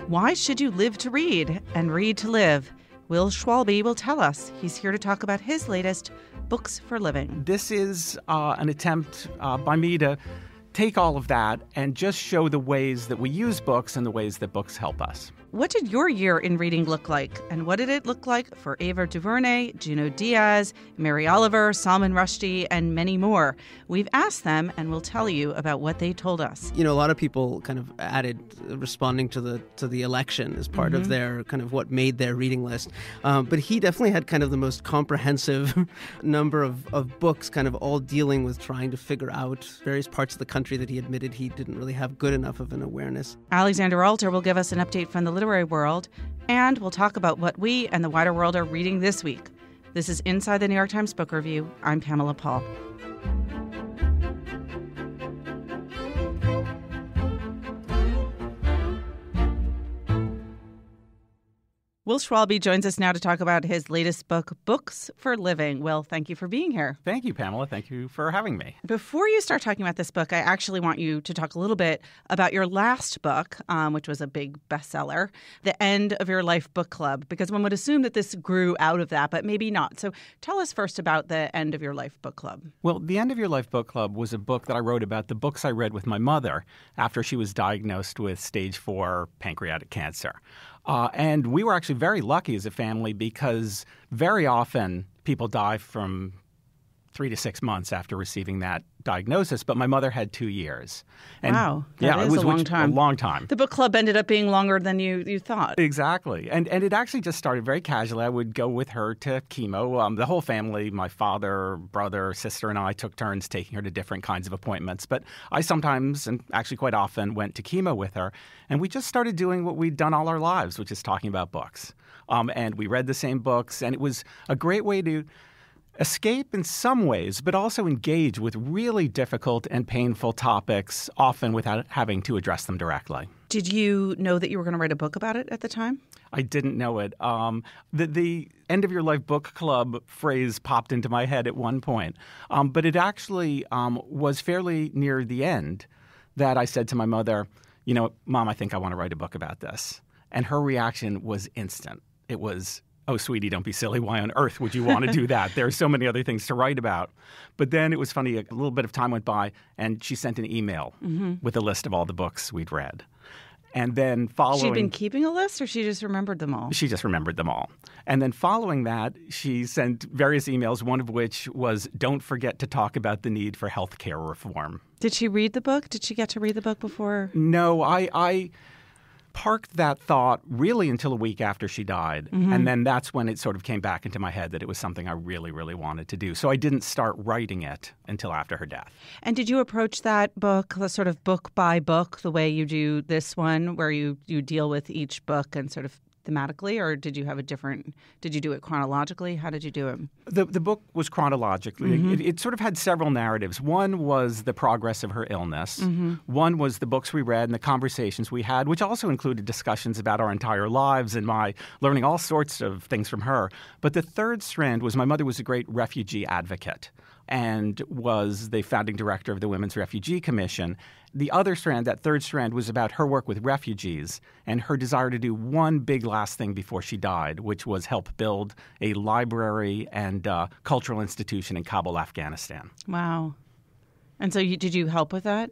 Why should you live to read and read to live? Will Schwalbe will tell us. He's here to talk about his latest, Books for Living. This is an attempt by me to take all of that and just show the ways that we use books and the ways that books help us. What did your year in reading look like? And what did it look like for Ava DuVernay, Junot Diaz, Mary Oliver, Salman Rushdie, and many more? We've asked them, and we'll tell you about what they told us. You know, a lot of people kind of added responding to the election as part of their kind of what made their reading list. But he definitely had kind of the most comprehensive number of books, kind of all dealing with trying to figure out various parts of the country that he admitted he didn't really have good enough of an awareness. Alexander Alter will give us an update from the literary world, and we'll talk about what we and the wider world are reading this week. This is Inside the New York Times Book Review. I'm Pamela Paul. Will Schwalbe joins us now to talk about his latest book, Books for Living. Will, thank you for being here. Thank you, Pamela. Thank you for having me. Before you start talking about this book, I actually want you to talk a little bit about your last book, which was a big bestseller, The End of Your Life Book Club, because one would assume that this grew out of that, but maybe not. So tell us first about The End of Your Life Book Club. Well, The End of Your Life Book Club was a book that I wrote about the books I read with my mother after she was diagnosed with stage 4 pancreatic cancer. And we were actually very lucky as a family because very often people die from 3 to 6 months after receiving that diagnosis. But my mother had 2 years. And wow. That is a long time. A long time. The book club ended up being longer than you thought. Exactly. And it actually just started very casually. I would go with her to chemo. The whole family, my father, brother, sister, and I took turns taking her to different kinds of appointments. But I sometimes, and actually quite often, went to chemo with her. And we just started doing what we'd done all our lives, which is talking about books. And we read the same books. And it was a great way to escape in some ways, but also engage with really difficult and painful topics, often without having to address them directly. Did you know that you were going to write a book about it at the time? I didn't know it. The End of Your Life Book Club phrase popped into my head at one point. But it actually was fairly near the end that I said to my mother, you know, Mom, I think I want to write a book about this. And her reaction was instant. It was, oh, sweetie, don't be silly. Why on earth would you want to do that? There are so many other things to write about. But then it was funny. A little bit of time went by, and she sent an email with a list of all the books we'd read. And then following... She'd been keeping a list, or she just remembered them all? She just remembered them all. And then following that, she sent various emails, one of which was, don't forget to talk about the need for health care reform. Did she read the book? Did she get to read the book before? No, I parked that thought really until a week after she died. And then that's when it sort of came back into my head that it was something I really, really wanted to do. So I didn't start writing it until after her death. And did you approach that book, the sort of book by book, the way you do this one, where you deal with each book and sort of thematically, or did you have did you do it chronologically? How did you do it? The book was chronologically. It sort of had several narratives. One was the progress of her illness. One was the books we read and the conversations we had, which also included discussions about our entire lives and my learning all sorts of things from her. But the third strand was my mother was a great refugee advocate and was the founding director of the Women's Refugee Commission. The other strand, that third strand, was about her work with refugees and her desire to do one big last thing before she died, which was help build a library and cultural institution in Kabul, Afghanistan. Wow. And so did you help with that?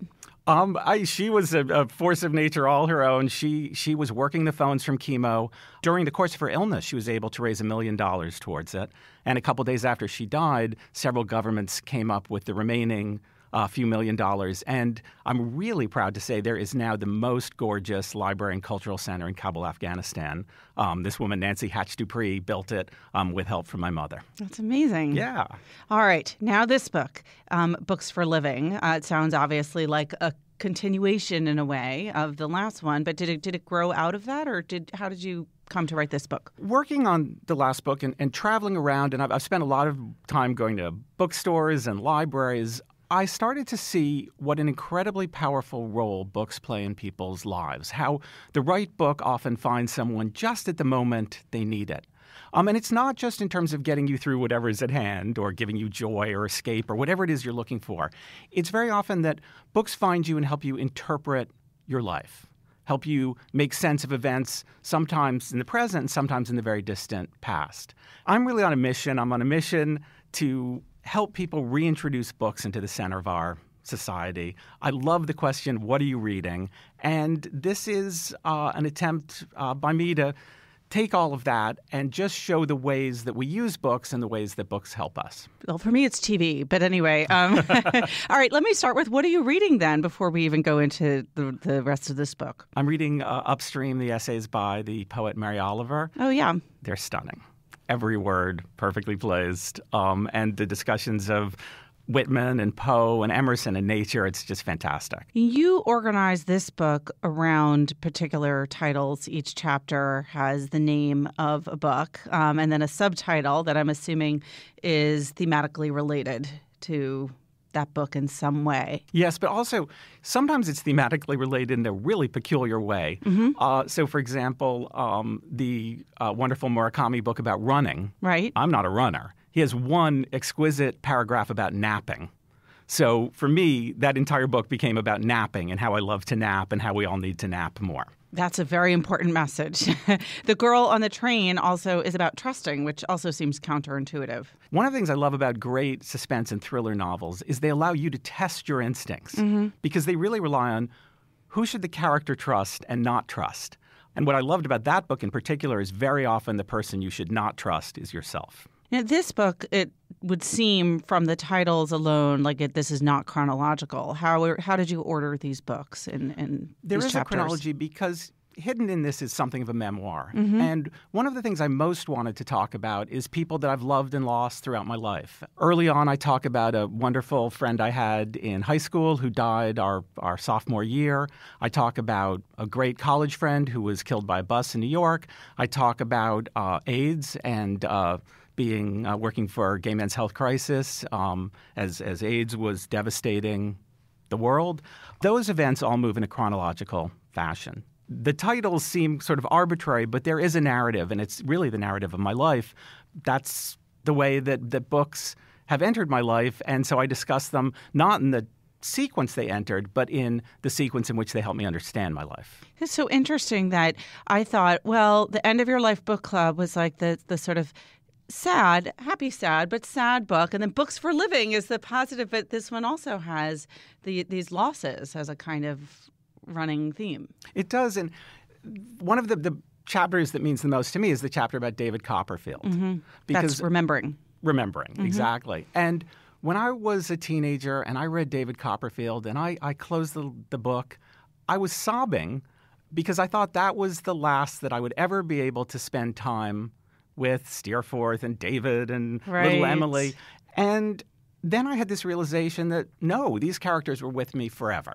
She was a force of nature all her own. She was working the phones from chemo. During the course of her illness, she was able to raise $1 million towards it. And a couple days after she died, several governments came up with the remaining few $1 million. And I'm really proud to say there is now the most gorgeous library and cultural center in Kabul, Afghanistan. This woman, Nancy Hatch-Dupree, built it with help from my mother. That's amazing. Yeah. All right. Now this book, Books for Living. It sounds obviously like a continuation in a way of the last one, but did it grow out of that, or how did you come to write this book? Working on the last book and traveling around, and I've spent a lot of time going to bookstores and libraries, I started to see what an incredibly powerful role books play in people's lives, how the right book often finds someone just at the moment they need it. And it's not just in terms of getting you through whatever is at hand or giving you joy or escape or whatever it is you're looking for. It's very often that books find you and help you interpret your life. help you make sense of events, sometimes in the present and sometimes in the very distant past. I'm really on a mission. I'm on a mission to help people reintroduce books into the center of our society. I love the question, what are you reading? And this is an attempt by me to take all of that and just show the ways that we use books and the ways that books help us. Well, for me, it's TV. But anyway, all right, let me start with what are you reading then before we even go into the rest of this book? I'm reading Upstream, the essays by the poet Mary Oliver. Oh, yeah. They're stunning. Every word perfectly placed. And the discussions of Whitman and Poe and Emerson and nature, it's just fantastic. You organize this book around particular titles. Each chapter has the name of a book and then a subtitle that I'm assuming is thematically related to that book in some way. Yes, but also sometimes it's thematically related in a really peculiar way. Mm-hmm. So, for example, the wonderful Murakami book about running. Right. I'm not a runner. He has one exquisite paragraph about napping. So for me, that entire book became about napping and how I love to nap and how we all need to nap more. That's a very important message. The Girl on the Train also is about trusting, which also seems counterintuitive. One of the things I love about great suspense and thriller novels is they allow you to test your instincts because they really rely on who should the character trust and not trust. And what I loved about that book in particular is very often the person you should not trust is yourself. Now, this book, it would seem from the titles alone like this is not chronological. How did you order these books in There these is chapters? a chronology because hidden in this is something of a memoir. And one of the things I most wanted to talk about is people that I've loved and lost throughout my life. Early on, I talk about a wonderful friend I had in high school who died our sophomore year. I talk about a great college friend who was killed by a bus in New York. I talk about AIDS and working for Gay Men's Health Crisis as AIDS was devastating the world. Those events all move in a chronological fashion. The titles seem sort of arbitrary, but there is a narrative, and it's really the narrative of my life. That's the way that books have entered my life, and so I discuss them not in the sequence they entered, but in the sequence in which they helped me understand my life. It's so interesting that I thought, well, the End of Your Life book club was like the sort of sad, happy sad, but sad book. And then Books for Living is the positive, but this one also has these losses as a kind of running theme. It does. And one of the chapters that means the most to me is the chapter about David Copperfield. Because That's remembering. Remembering, exactly. And when I was a teenager and I read David Copperfield and I closed the book, I was sobbing because I thought that was the last that I would ever be able to spend time with Steerforth and David and little Emily. And then I had this realization that, no, these characters were with me forever.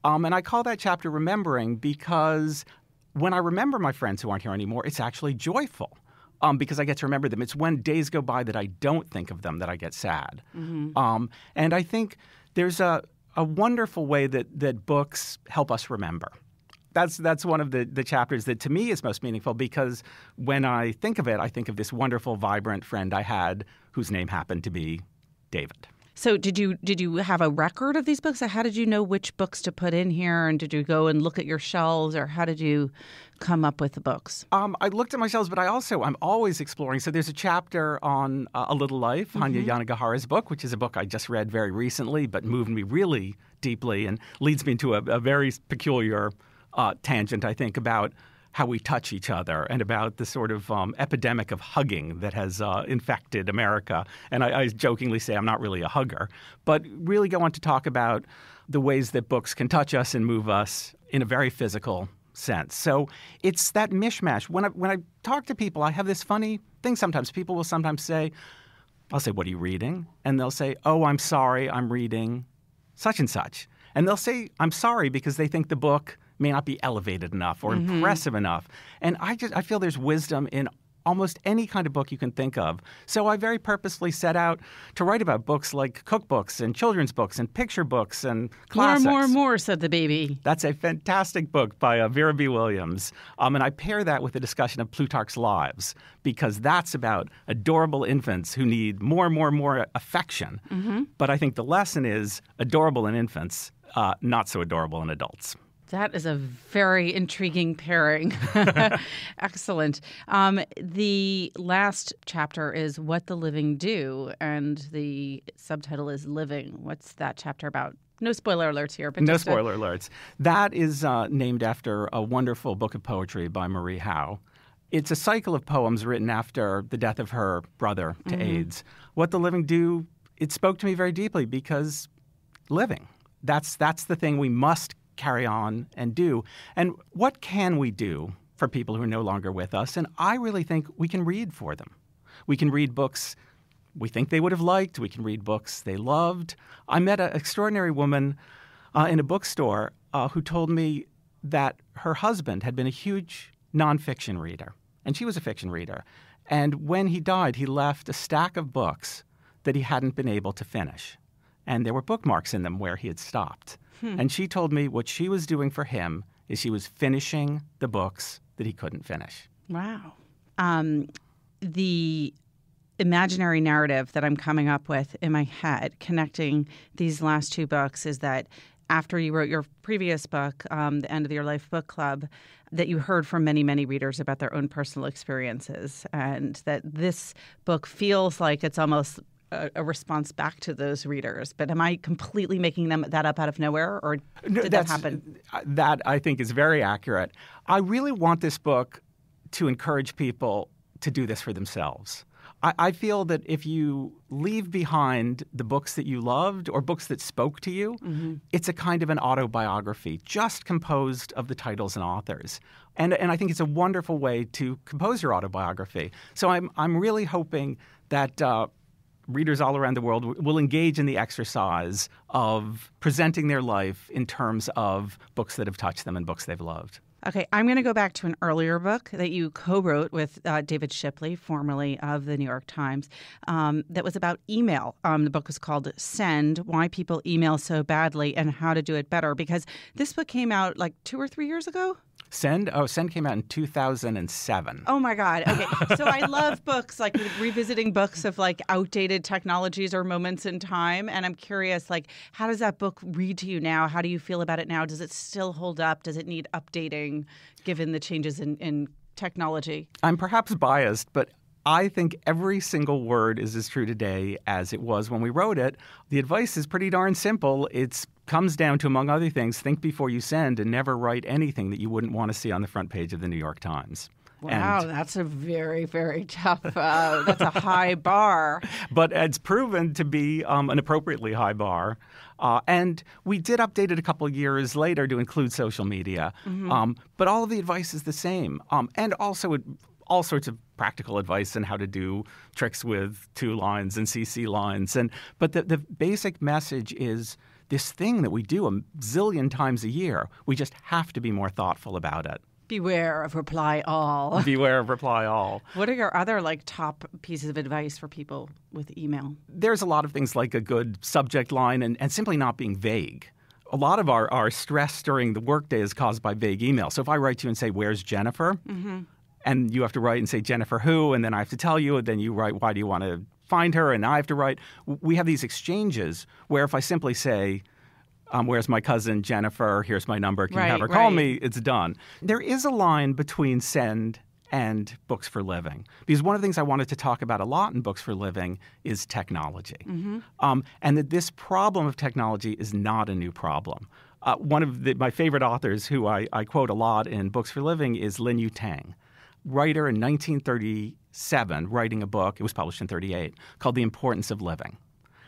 And I call that chapter Remembering because when I remember my friends who aren't here anymore, it's actually joyful because I get to remember them. It's when days go by that I don't think of them that I get sad. And I think there's a wonderful way that books help us remember. That's one of the chapters that to me is most meaningful because when I think of it, I think of this wonderful, vibrant friend I had whose name happened to be David. So did you have a record of these books? How did you know which books to put in here? And did you go and look at your shelves, or how did you come up with the books? I looked at my shelves, but I'm always exploring. So there's a chapter on A Little Life, Hanya Yanagihara's book, which is a book I just read very recently, but moved me really deeply and leads me into a very peculiar tangent, I think, about how we touch each other and about the sort of epidemic of hugging that has infected America. And I jokingly say I'm not really a hugger, but really go on to talk about the ways that books can touch us and move us in a very physical sense. So it's that mishmash. When I talk to people, I have this funny thing sometimes. People will sometimes say, I'll say, what are you reading? And they'll say, oh, I'm sorry, I'm reading such and such. And they'll say, I'm sorry, because they think the book may not be elevated enough or impressive enough. And I feel there's wisdom in almost any kind of book you can think of. So I very purposely set out to write about books like cookbooks and children's books and picture books and classics. More, said the baby. That's a fantastic book by Vera B. Williams. And I pair that with a discussion of Plutarch's Lives because that's about adorable infants who need more and more affection. But I think the lesson is adorable in infants, not so adorable in adults. That is a very intriguing pairing. Excellent. The last chapter is What the Living Do, and the subtitle is Living. What's that chapter about? No spoiler alerts here. But no spoiler alerts. That is named after a wonderful book of poetry by Marie Howe. It's a cycle of poems written after the death of her brother to AIDS. What the Living Do, it spoke to me very deeply because living, that's the thing we must carry on and do. And what can we do for people who are no longer with us? And I really think we can read for them. We can read books we think they would have liked. We can read books they loved. I met an extraordinary woman in a bookstore who told me that her husband had been a huge nonfiction reader, and she was a fiction reader. And when he died, he left a stack of books that he hadn't been able to finish. And there were bookmarks in them where he had stopped. And she told me what she was doing for him is she was finishing the books that he couldn't finish. Wow. The imaginary narrative that I'm coming up with in my head, connecting these last two books, is that after you wrote your previous book, The End of Your Life Book Club, that you heard from many, many readers about their own personal experiences, and that this book feels like it's almost a response back to those readers. But am I completely making that up out of nowhere, or did that happen? That, I think, is very accurate. I really want this book to encourage people to do this for themselves. I feel that if you leave behind the books that you loved or books that spoke to you, it's a kind of an autobiography just composed of the titles and authors. And I think it's a wonderful way to compose your autobiography. So I'm really hoping that readers all around the world will engage in the exercise of presenting their life in terms of books that have touched them and books they've loved. Okay, I'm going to go back to an earlier book that you co-wrote with David Shipley, formerly of the New York Times, that was about email. The book was called Send, Why People Email So Badly and How to Do It Better, because this book came out like 2 or 3 years ago? Send came out in 2007. Oh, my God. Okay. So I love books, like revisiting books of like outdated technologies or moments in time. And I'm curious, like, how does that book read to you now? How do you feel about it now? Does it still hold up? Does it need updating given the changes in technology? I'm perhaps biased, but I think every single word is as true today as it was when we wrote it. The advice is pretty darn simple. It comes down to, among other things, think before you send and never write anything that you wouldn't want to see on the front page of the New York Times. Wow, that's a very, very tough, that's a high bar. But it's proven to be an appropriately high bar. And we did update it a couple of years later to include social media. But all of the advice is the same. And also all sorts of practical advice on how to do tricks with 2 lines and CC lines. But the basic message is this thing that we do a zillion times a year. We just have to be more thoughtful about it. Beware of reply all. Beware of reply all. What are your other top pieces of advice for people with email? There's a lot of things like a good subject line and simply not being vague. A lot of our stress during the workday is caused by vague email. So if I write to you and say, "Where's Jennifer?" And you have to write and say, "Jennifer who?" And then I have to tell you, and then you write, "Why do you want to find her?" And I have to write. We have these exchanges where if I simply say, "Where's my cousin Jennifer? Here's my number. Can you have her call me?" It's done. There is a line between Send and Books for Living. Because one of the things I wanted to talk about a lot in Books for Living is technology. And that this problem of technology is not a new problem. One of my favorite authors who I quote a lot in Books for Living is Lin Yu Tang. Writer in 1937, writing a book, it was published in 1938, called The Importance of Living,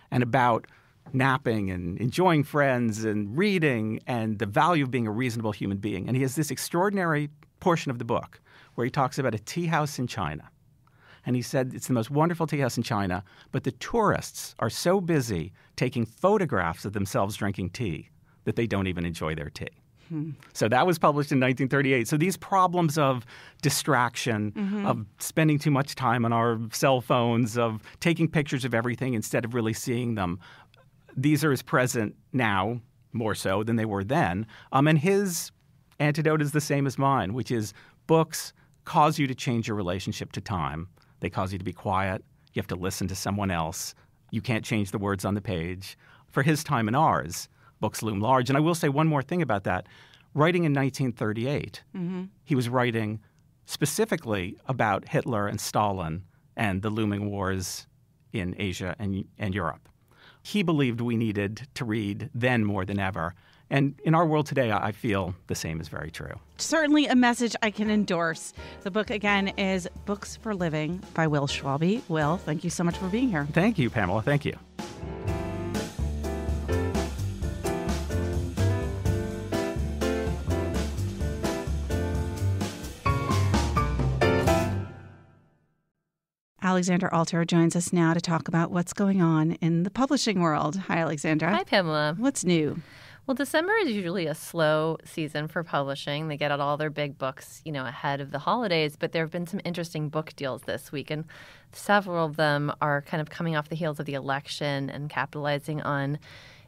and about napping and enjoying friends and reading and the value of being a reasonable human being. And he has this extraordinary portion of the book where he talks about a tea house in China. And he said it's the most wonderful tea house in China, but the tourists are so busy taking photographs of themselves drinking tea that they don't even enjoy their tea. So that was published in 1938. So these problems of distraction, of spending too much time on our cell phones, of taking pictures of everything instead of really seeing them, these are as present now, more so than they were then. And his antidote is the same as mine, which is books cause you to change your relationship to time. They cause you to be quiet. You have to listen to someone else. You can't change the words on the page. For his time and ours, books loom large. And I will say one more thing about that. writing in 1938. He was writing specifically about Hitler and Stalin and the looming wars in Asia and Europe. He believed we needed to read then more than ever. And in our world today, I feel the same is very true. Certainly a message I can endorse. The book, again, is Books for Living by Will Schwalbe. Will, thank you so much for being here. Thank you, Pamela. Thank you. Alexandra Alter joins us now to talk about what's going on in the publishing world. Hi, Alexandra. Hi, Pamela. What's new? Well, December is usually a slow season for publishing. They get out all their big books, ahead of the holidays. But there have been some interesting book deals this week, and several of them are kind of coming off the heels of the election and capitalizing on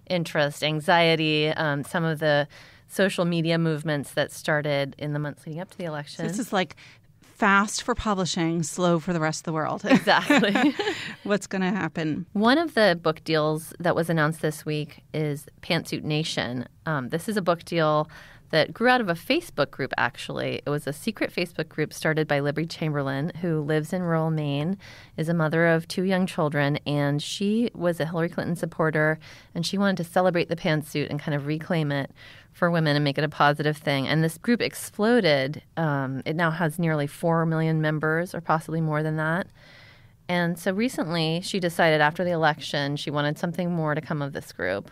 interest, anxiety, some of the social media movements that started in the months leading up to the election. So this is like fast for publishing, slow for the rest of the world. Exactly. What's going to happen? One of the book deals that was announced this week is Pantsuit Nation. This is a book deal that grew out of a Facebook group, actually. It was a secret Facebook group started by Libby Chamberlain, who lives in rural Maine, is a mother of 2 young children, and she was a Hillary Clinton supporter, and she wanted to celebrate the pantsuit and kind of reclaim it for women and make it a positive thing. And this group exploded. It now has nearly 4 million members, or possibly more than that. And so recently, she decided after the election she wanted something more to come of this group.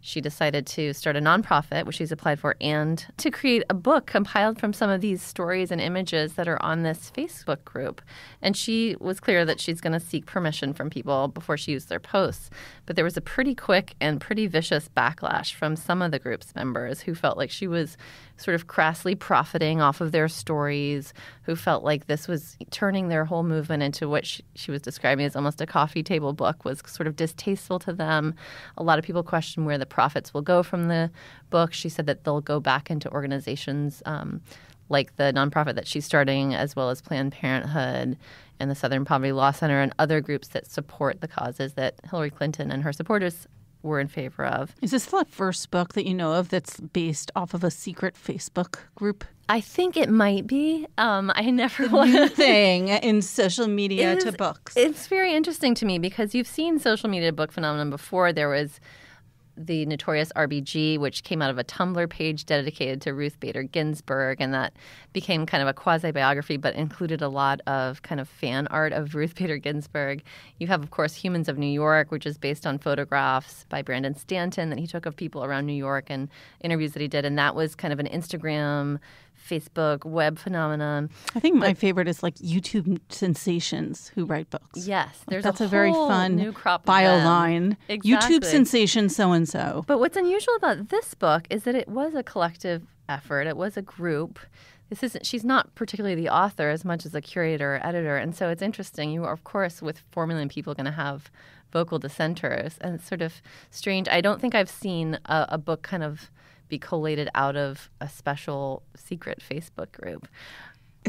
She decided to start a nonprofit, which she's applied for, and to create a book compiled from some of these stories and images that are on this Facebook group. And she was clear that she's going to seek permission from people before she used their posts. But there was a pretty quick and pretty vicious backlash from some of the group's members who felt like she was sort of crassly profiting off of their stories, who felt like this was turning their whole movement into what she was describing as almost a coffee table book, was sort of distasteful to them. A lot of people question where the profits will go from the book. She said that they'll go back into organizations like the nonprofit that she's starting, as well as Planned Parenthood and the Southern Poverty Law Center and other groups that support the causes that Hillary Clinton and her supporters were in favor of. Is this the first book that you know of that's based off of a secret Facebook group? I think it might be. I never New thing in social media to books. It's very interesting to me because you've seen social media book phenomenon before. There was the notorious RBG, which came out of a Tumblr page dedicated to Ruth Bader Ginsburg, and that became kind of a quasi-biography but included a lot of kind of fan art of Ruth Bader Ginsburg. You have, of course, Humans of New York, which is based on photographs by Brandon Stanton that he took of people around New York and interviews that he did, and that was kind of an Instagram, Facebook, web phenomenon. I think my favorite is like YouTube sensations who write books. Yes, that's a very fun new crop bio line. Exactly. YouTube sensation so-and-so. But what's unusual about this book is that it was a collective effort. It was a group. She's not particularly the author as much as a curator or editor. And so it's interesting. You are, of course, with 4 million people, going to have vocal dissenters. And it's sort of strange. I don't think I've seen a book kind of be collated out of a special secret Facebook group.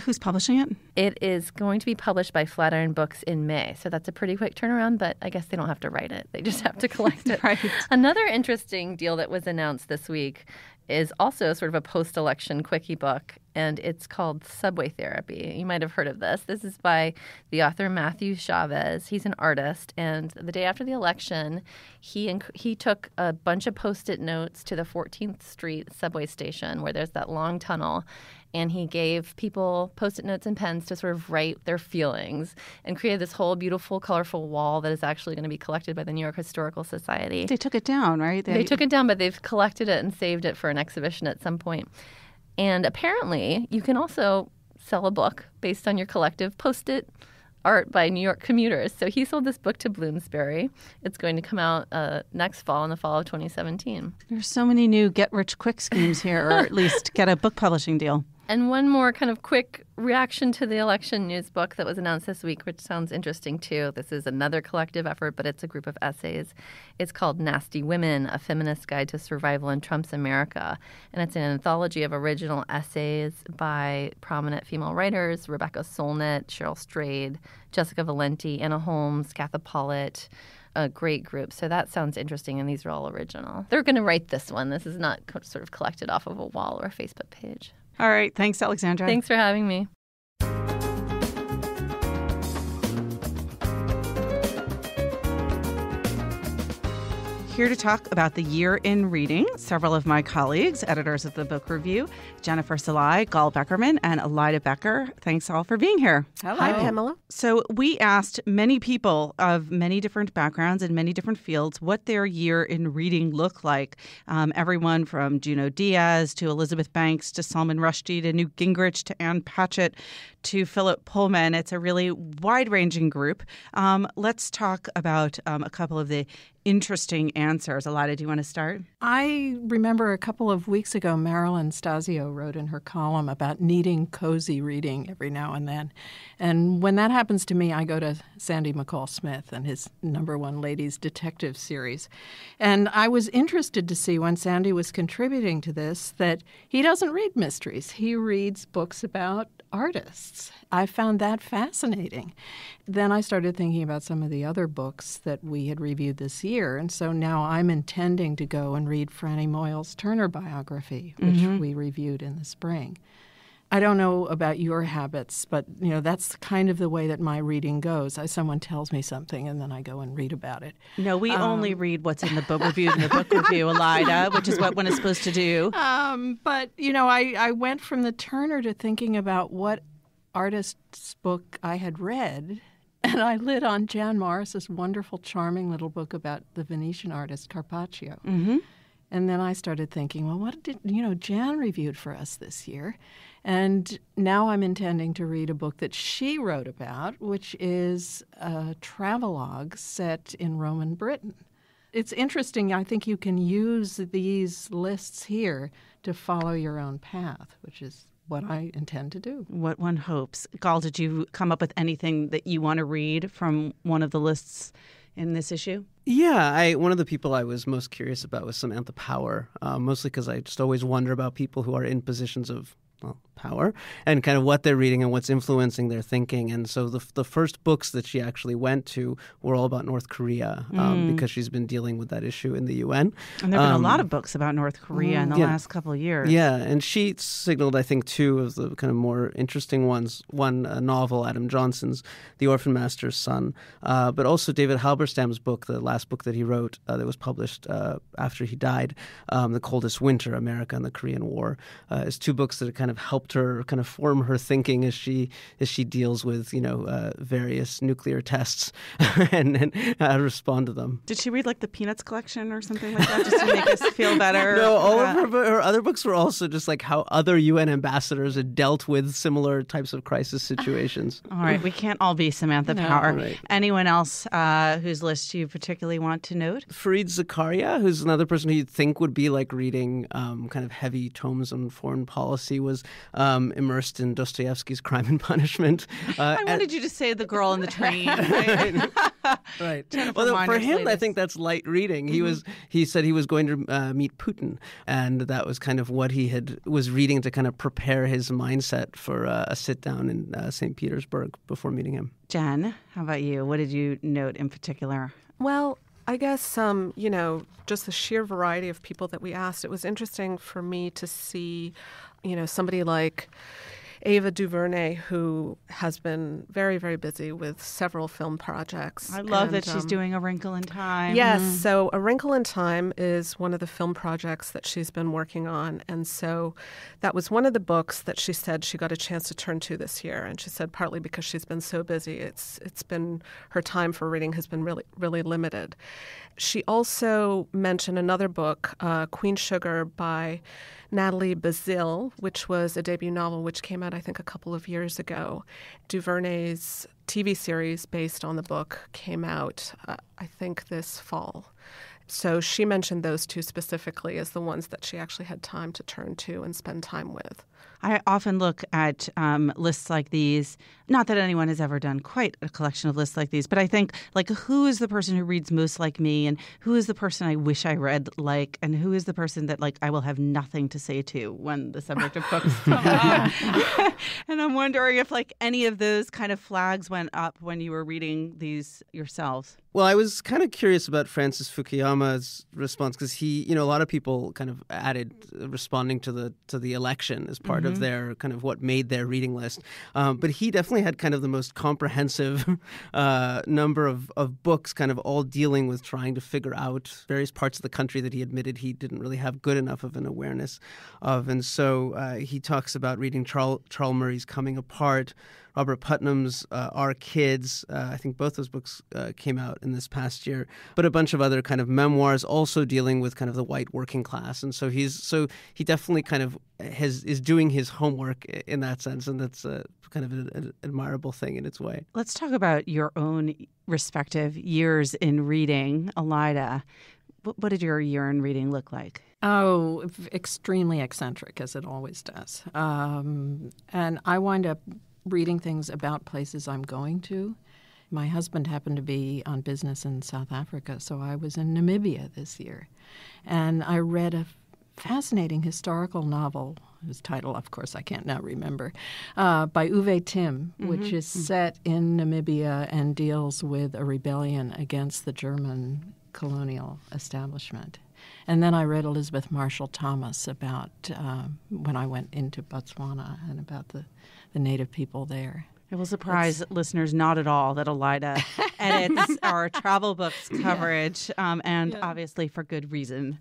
Who's publishing it? It is going to be published by Flatiron Books in May. So that's a pretty quick turnaround, but I guess they don't have to write it. They just have to collect it. Right. Another interesting deal that was announced this week is also sort of a post-election quickie book, and it's called Subway Therapy. You might have heard of this. This is by the author Matthew Chavez. He's an artist, and the day after the election, he took a bunch of Post-it notes to the 14th Street subway station where there's that long tunnel, and he gave people Post-it notes and pens to sort of write their feelings and created this whole beautiful, colorful wall that is actually going to be collected by the New York Historical Society. They took it down, right? They took it down, but they've collected it and saved it for an exhibition at some point. And apparently, you can also sell a book based on your collective Post-it art by New York commuters. So he sold this book to Bloomsbury. It's going to come out next fall, in the fall of 2017. There's so many new get-rich-quick schemes here, or at least get a book publishing deal. And one more kind of quick reaction to the election news book that was announced this week, which sounds interesting too. This is another collective effort, but it's a group of essays. It's called Nasty Women, A Feminist Guide to Survival in Trump's America. And it's an anthology of original essays by prominent female writers, Rebecca Solnit, Cheryl Strayed, Jessica Valenti, Anna Holmes, Katha Pollitt, a great group. So that sounds interesting, and these are all original. They're going to write this one. This is not sort of collected off of a wall or a Facebook page. All right. Thanks, Alexandra. Thanks for having me. Here to talk about the year in reading, several of my colleagues, editors of the Book Review, Jennifer Salai, Gal Beckerman, and Elida Becker. Thanks all for being here. Hello. Hi, Pamela. So we asked many people of many different backgrounds and many different fields what their year in reading looked like. Everyone from Junot Diaz to Elizabeth Banks to Salman Rushdie to Newt Gingrich to Ann Patchett to Philip Pullman. It's a really wide-ranging group. Let's talk about a couple of the interesting answers. Elida, do you want to start? I remember a couple of weeks ago, Marilyn Stasio wrote in her column about needing cozy reading every now and then. And when that happens to me, I go to Sandy McCall Smith and his #1 Ladies Detective series. And I was interested to see when Sandy was contributing to this that he doesn't read mysteries. He reads books about artists. I found that fascinating. Then I started thinking about some of the other books that we had reviewed this year, and so now I'm intending to go and read Franny Moyle's Turner biography, which we reviewed in the spring. I don't know about your habits, but that's kind of the way that my reading goes. Someone tells me something, and then I go and read about it. No, we only read what's in the book review and the book review, Elida, which is what one is supposed to do. But I went from the Turner to thinking about what artist's book I had read, and I lit on Jan Morris's wonderful, charming little book about the Venetian artist Carpaccio. Mm-hmm. And then I started thinking, well, what did Jan reviewed for us this year? And now I'm intending to read a book that she wrote about, which is a travelogue set in Roman Britain. It's interesting. I think you can use these lists here to follow your own path, which is what I intend to do. What one hopes. Gal, did you come up with anything that you want to read from one of the lists in this issue? Yeah, one of the people I was most curious about was Samantha Power, mostly because I just always wonder about people who are in positions of power and kind of what they're reading and what's influencing their thinking. And so the first books that she actually went to were all about North Korea because she's been dealing with that issue in the UN. And there have been a lot of books about North Korea in the last couple of years. Yeah, and she signaled, I think, two of the kind of more interesting ones. One, a novel, Adam Johnson's The Orphan Master's Son, but also David Halberstam's book, the last book that he wrote that was published after he died, The Coldest Winter, America and the Korean War, is two books that kind of helped her kind of form her thinking as she deals with various nuclear tests and how to respond to them. Did she read like the Peanuts collection or something like that just to make us feel better? No, all of her other books were also just like how other UN ambassadors had dealt with similar types of crisis situations. All right, we can't all be Samantha Power. Right. Anyone else whose list you particularly want to note? Fareed Zakaria, who's another person who you'd think would be like reading kind of heavy tomes on foreign policy, was immersed in Dostoevsky's Crime and Punishment. I wanted you to say The Girl in the Train. Right. Well, for him, I think that's light reading. He said he was going to meet Putin, and that was kind of what he was reading to kind of prepare his mindset for a sit down in St. Petersburg before meeting him. Jen, how about you? What did you note in particular? Well, I guess, just the sheer variety of people that we asked. It was interesting for me to see, somebody like Ava DuVernay, who has been very, very busy with several film projects. I love that she's doing A Wrinkle in Time. Yes, so A Wrinkle in Time is one of the film projects that she's been working on. And so that was one of the books that she said she got a chance to turn to this year. And she said partly because she's been so busy, it's been her time for reading has been really, really limited. She also mentioned another book, Queen Sugar by Natalie Bazile, which was a debut novel which came out, I think, a couple of years ago. DuVernay's TV series based on the book came out, I think, this fall. So she mentioned those two specifically as the ones that she actually had time to turn to and spend time with. I often look at lists like these, not that anyone has ever done quite a collection of lists like these, but I think, like, who is the person who reads most like me, and who is the person I wish I read like, and who is the person that, like, I will have nothing to say to when the subject of books come up. And I'm wondering if, like, any of those kind of flags went up when you were reading these yourselves. Well, I was kind of curious about Francis Fukuyama's response because he, a lot of people kind of added responding to the election as part of their kind of what made their reading list. But he definitely had kind of the most comprehensive number of books, kind of all dealing with trying to figure out various parts of the country that he admitted he didn't really have good enough of an awareness of. And so he talks about reading Charles Murray's Coming Apart, Robert Putnam's Our Kids. I think both those books came out in this past year, but a bunch of other kind of memoirs also dealing with kind of the white working class. And so he definitely kind of is doing his homework in that sense, and that's kind of an admirable thing in its way. Let's talk about your own respective years in reading, Elida. What did your year in reading look like? Oh, extremely eccentric, as it always does. And I wind up reading things about places I'm going to. My husband happened to be on business in South Africa, so I was in Namibia this year. And I read a fascinating historical novel, whose title, of course, I can't now remember, by Uwe Timm, which is set in Namibia and deals with a rebellion against the German colonial establishment. And then I read Elizabeth Marshall Thomas about when I went into Botswana and about the native people there. It will surprise listeners not at all that Elida edits our travel books coverage, and obviously for good reason.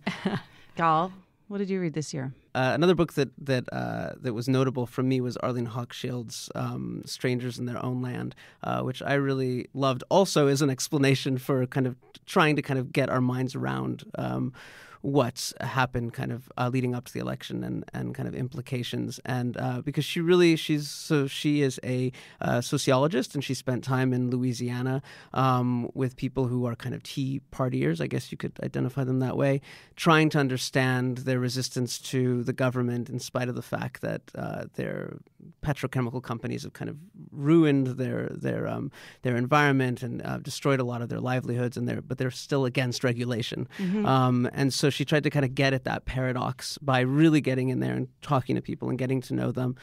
Gal, what did you read this year? Another book that was notable for me was Arlene Hochschild's Strangers in Their Own Land, which I really loved. Also as an explanation for kind of trying to kind of get our minds around what's happened kind of leading up to the election and kind of implications. And because she is a sociologist, and she spent time in Louisiana with people who are kind of Tea Partiers, I guess you could identify them that way, trying to understand their resistance to the government in spite of the fact that their petrochemical companies have kind of ruined their environment and destroyed a lot of their livelihoods, but they're still against regulation. And so she tried to kind of get at that paradox by really getting in there and talking to people and getting to know them.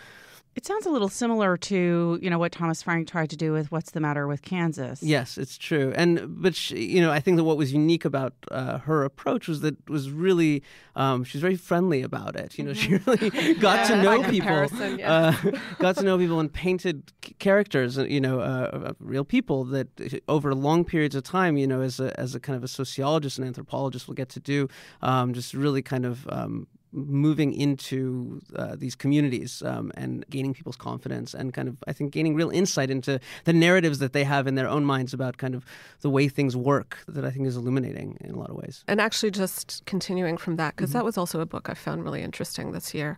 It sounds a little similar to, what Thomas Frank tried to do with What's the Matter with Kansas. Yes, it's true. But she, I think that what was unique about her approach was that really she was very friendly about it. She really got to know people, got to know people and painted characters, real people that over long periods of time, as a kind of a sociologist and anthropologist will get to do, just really kind of moving into these communities and gaining people's confidence and kind of, I think, gaining real insight into the narratives that they have in their own minds about kind of the way things work that I think is illuminating in a lot of ways. And actually just continuing from that, because that was also a book I found really interesting this year.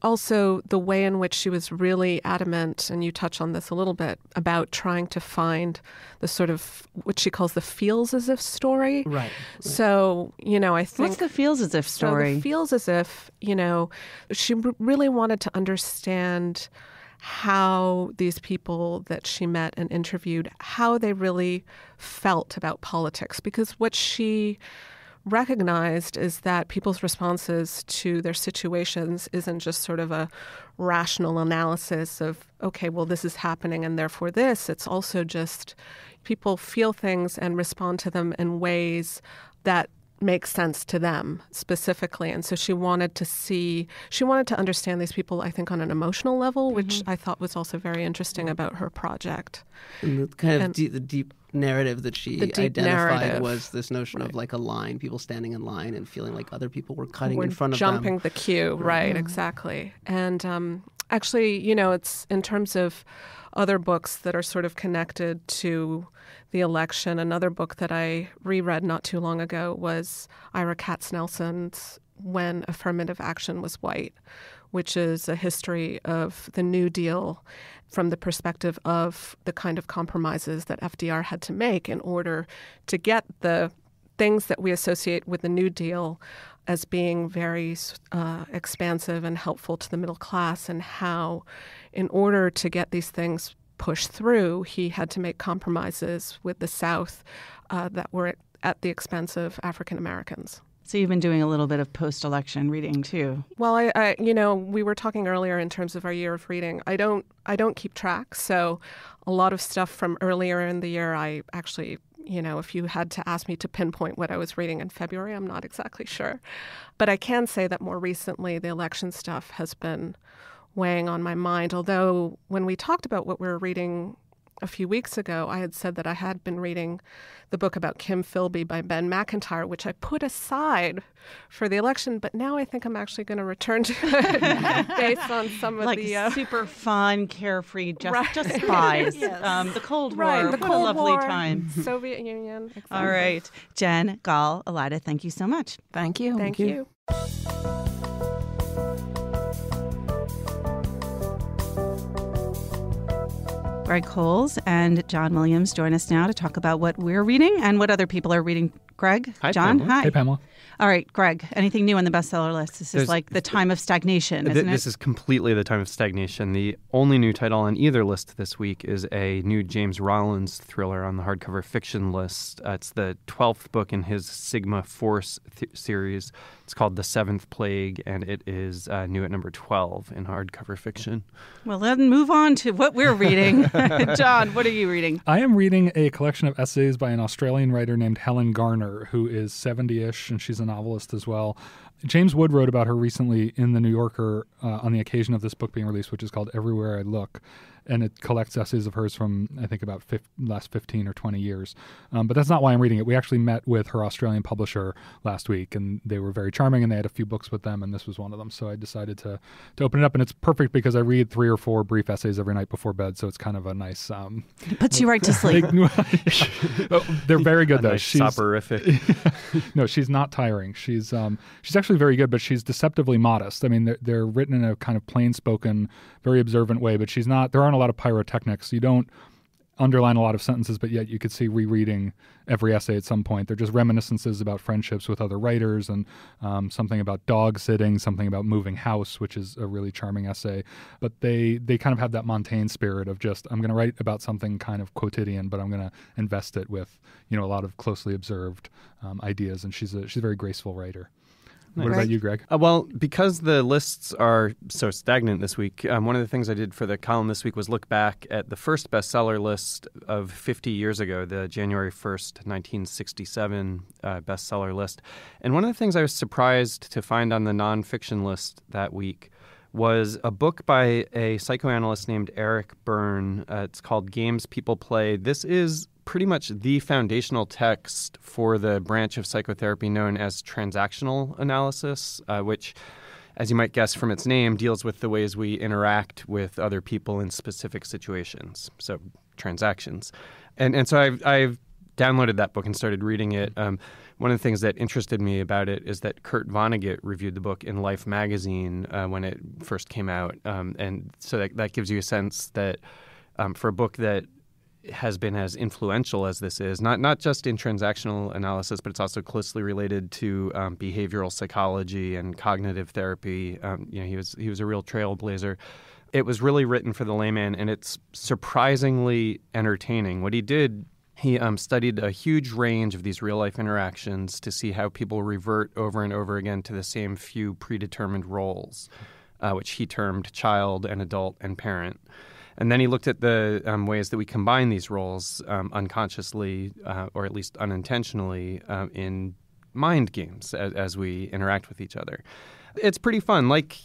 Also, the way in which she was really adamant, and you touch on this a little bit, about trying to find the sort of what she calls the feels as if story. Right. So, I think... What's the feels as if story? So the feels as if, she really wanted to understand how these people that she met and interviewed, how they really felt about politics. Because what she recognized is that people's responses to their situations isn't just sort of a rational analysis of, okay, well, this is happening and therefore this. It's also just people feel things and respond to them in ways that make sense to them specifically. And so she wanted to understand these people, I think, on an emotional level, which I thought was also very interesting about her project. And the kind of the deep narrative that she identified was this notion of like a line, people standing in line and feeling like other people were cutting in front of them. Jumping the queue, right, exactly. And actually, it's in terms of other books that are sort of connected to the election. Another book that I reread not too long ago was Ira Katznelson's When Affirmative Action Was White, which is a history of the New Deal from the perspective of the kind of compromises that FDR had to make in order to get the things that we associate with the New Deal as being very expansive and helpful to the middle class, and how in order to get these things pushed through, he had to make compromises with the South that were at the expense of African Americans. So you've been doing a little bit of post-election reading too. Well, I we were talking earlier in terms of our year of reading. I don't keep track, so a lot of stuff from earlier in the year I actually if you had to ask me to pinpoint what I was reading in February, I'm not exactly sure. But I can say that more recently, the election stuff has been weighing on my mind. Although when we talked about what we were reading a few weeks ago, I had said that I had been reading the book about Kim Philby by Ben McIntyre, which I put aside for the election, but now I think I'm actually going to return to it based on some of the super fun, carefree, just Right. spies. Yes. The Cold War, Right, the what Cold a lovely War, time. Soviet Union. Exactly. All right, Jen, Gal, Elida, thank you so much. Thank you. Thank you. Greg Coles and John Williams join us now to talk about what we're reading and what other people are reading. Greg, Hi, John, Pamela. hi. Hey, Pamela. All right, Greg, anything new on the bestseller list? This is There's- like the time of stagnation, isn't it? This is completely the time of stagnation. The only new title on either list this week is a new James Rollins thriller on the hardcover fiction list. It's the 12th book in his Sigma Force series. It's called The Seventh Plague, and it is new at number 12 in hardcover fiction. Well, then move on to what we're reading. John, what are you reading? I am reading a collection of essays by an Australian writer named Helen Garner, who is 70-ish, and she's a novelist as well. James Wood wrote about her recently in The New Yorker on the occasion of this book being released, which is called Everywhere I Look. And it collects essays of hers from, I think, about last 15 or 20 years. But that's not why I'm reading it. We actually met with her Australian publisher last week, and they were very charming, and they had a few books with them, and this was one of them. So I decided to open it up, and it's perfect because I read 3 or 4 brief essays every night before bed, so it's kind of a nice... It puts you right to sleep. They're very good, though. Nice soporific. No, she's not tiring. She's actually very good, but she's deceptively modest. I mean, they're written in a kind of plain-spoken, very observant way, but she's not... There aren't a lot of pyrotechnics. You don't underline a lot of sentences, but yet you could see rereading every essay at some point. They're just reminiscences about friendships with other writers and something about dog sitting, something about moving house, which is a really charming essay. But they kind of have that Montaigne spirit of just, I'm going to write about something kind of quotidian, but I'm going to invest it with, a lot of closely observed ideas. And she's a very graceful writer. What about you, Greg? Well, because the lists are so stagnant this week, one of the things I did for the column this week was look back at the first bestseller list of 50 years ago, the January 1st, 1967 bestseller list. And one of the things I was surprised to find on the nonfiction list that week was a book by a psychoanalyst named Eric Byrne. It's called Games People Play. This is pretty much the foundational text for the branch of psychotherapy known as transactional analysis, which, as you might guess from its name, deals with the ways we interact with other people in specific situations. So transactions. And so I've downloaded that book and started reading it. One of the things that interested me about it is that Kurt Vonnegut reviewed the book in Life magazine when it first came out. And so that gives you a sense that for a book that has been as influential as this is, not just in transactional analysis, but it's also closely related to behavioral psychology and cognitive therapy. He was a real trailblazer. It was really written for the layman, and it's surprisingly entertaining. What he did, he studied a huge range of these real-life interactions to see how people revert over and over again to the same few predetermined roles, which he termed child and adult and parent. And then he looked at the ways that we combine these roles unconsciously or at least unintentionally in mind games as we interact with each other. It's pretty fun. Like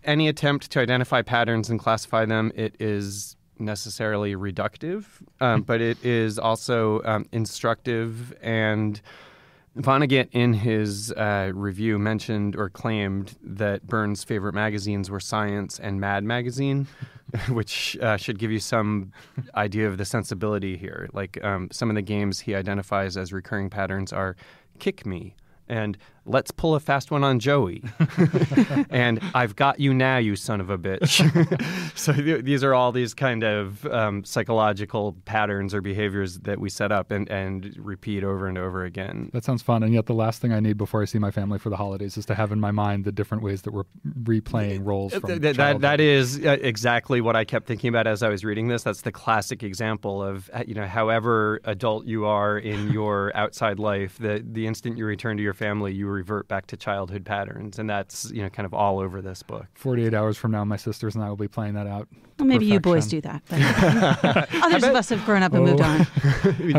any attempt to identify patterns and classify them, it is necessarily reductive, but it is also instructive. And Vonnegut, in his review, mentioned or claimed that Byrne's favorite magazines were Science and Mad Magazine, which should give you some idea of the sensibility here. Like some of the games he identifies as recurring patterns are Kick Me and Let's Pull a Fast One on Joey and I've Got You Now, You Son of a Bitch. So these are all these kind of psychological patterns or behaviors that we set up and repeat over and over again. That sounds fun. And yet the last thing I need before I see my family for the holidays is to have in my mind the different ways that we're replaying roles from childhood. That is exactly what I kept thinking about as I was reading this. That's the classic example of, however adult you are in your outside life, the instant you return to your family, you revert back to childhood patterns. And that's, kind of all over this book. 48 hours from now, my sisters and I will be playing that out Well, maybe you boys perfection. do that. But others of us have grown up and moved on.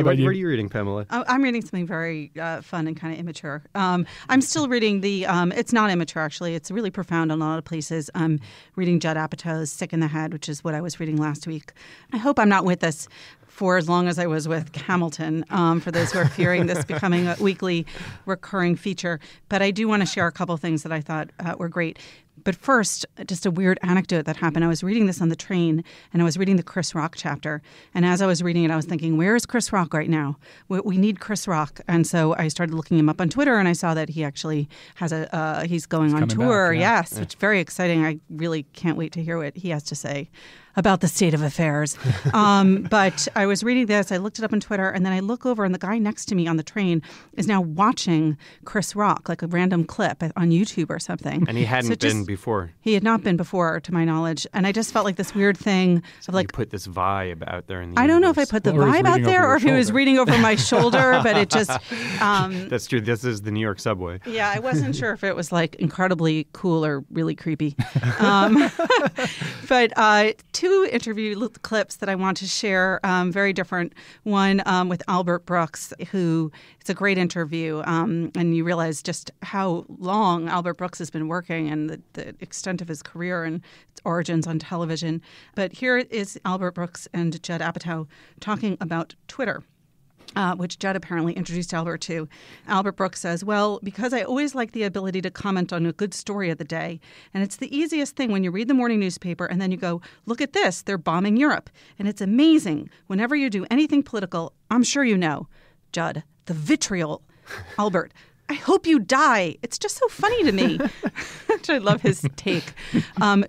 What are you reading, Pamela? I'm reading something very fun and kind of immature. I'm still reading it's not immature, actually. It's really profound in a lot of places. I'm reading Judd Apatow's Sick in the Head, which is what I was reading last week. I hope I'm not with this for as long as I was with Hamilton, for those who are fearing this becoming a weekly recurring feature. But I do want to share a couple things that I thought were great. But first, just a weird anecdote that happened. I was reading this on the train, and I was reading the Chris Rock chapter. And as I was reading it, I was thinking, where is Chris Rock right now? We need Chris Rock. And so I started looking him up on Twitter, and I saw that he actually has he's going on tour. Back, Yes, which is very exciting. I really can't wait to hear what he has to say about the state of affairs. But I was reading this, I looked it up on Twitter, and then I look over, and the guy next to me on the train is now watching Chris Rock, like a random clip on YouTube or something. And he hadn't been before. He had not been before, to my knowledge. And I just felt like this weird thing of like... You put this vibe out there in the I don't know if I universe. put the Or he's vibe out reading there over or your if he was shoulder. reading over my shoulder, but it just... That's true. This is the New York subway. Yeah, I wasn't sure if it was like incredibly cool or really creepy. But two interview clips that I want to share, very different. One with Albert Brooks, who it's a great interview, and you realize just how long Albert Brooks has been working and the extent of his career and its origins on television. But here is Albert Brooks and Judd Apatow talking about Twitter. Which Judd apparently introduced Albert to. Albert Brooks says, well, because I always like the ability to comment on a good story of the day. And it's the easiest thing when you read the morning newspaper and then you go, look at this, they're bombing Europe. And it's amazing. Whenever you do anything political, I'm sure you know. Judd, the vitriol. Albert, I hope you die. It's just so funny to me. I love his take.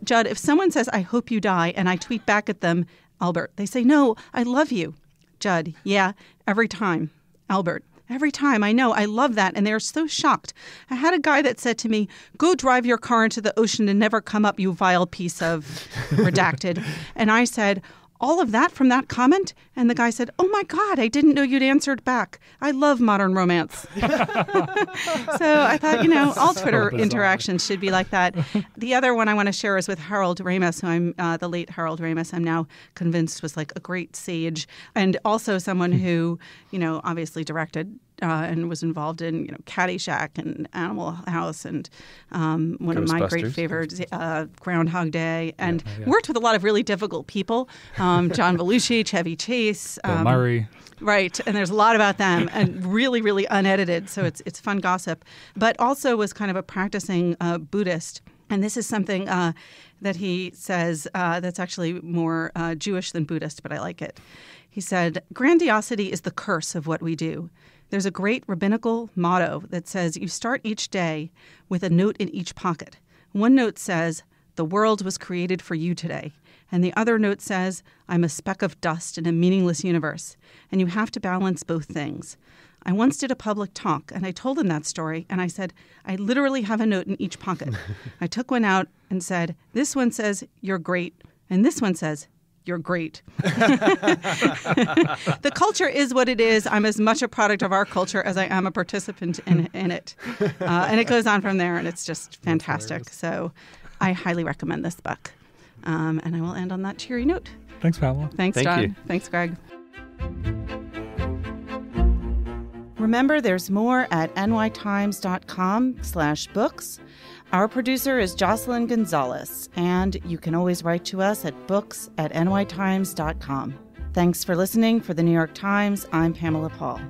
Judd, if someone says, I hope you die, and I tweet back at them, Albert, they say, no, I love you. Judd, yeah, every time. Albert, every time. I know. I love that. And they're so shocked. I had a guy that said to me, go drive your car into the ocean and never come up, you vile piece of redacted. And I said, all of that from that comment? And the guy said, oh my God, I didn't know you'd answered back. I love modern romance. So I thought, all Twitter interactions should be like that. The other one I want to share is with Harold Ramis, who the late Harold Ramis, I'm now convinced was like a great sage. And also someone who, obviously directed and was involved in, Caddyshack and Animal House and one of my great favorites, Groundhog Day, and worked with a lot of really difficult people, John Belushi, Chevy Chase. Bill Murray. Right, and there's a lot about them, and really, really unedited, so it's fun gossip. But also was kind of a practicing Buddhist, and this is something that he says that's actually more Jewish than Buddhist, but I like it. He said, grandiosity is the curse of what we do. There's a great rabbinical motto that says you start each day with a note in each pocket. One note says, the world was created for you today. And the other note says, I'm a speck of dust in a meaningless universe. And you have to balance both things. I once did a public talk, and I told him that story, and I said, I literally have a note in each pocket. I took one out and said, this one says, you're great, and this one says, you're great. The culture is what it is. I'm as much a product of our culture as I am a participant in it. And it goes on from there, and it's just fantastic. So I highly recommend this book. And I will end on that cheery note. Thanks, Pamela. Thanks, Thank John. you. Thanks, Greg. Remember, there's more at nytimes.com/books. Our producer is Jocelyn Gonzalez, and you can always write to us at books@nytimes.com. Thanks for listening. For the New York Times, I'm Pamela Paul.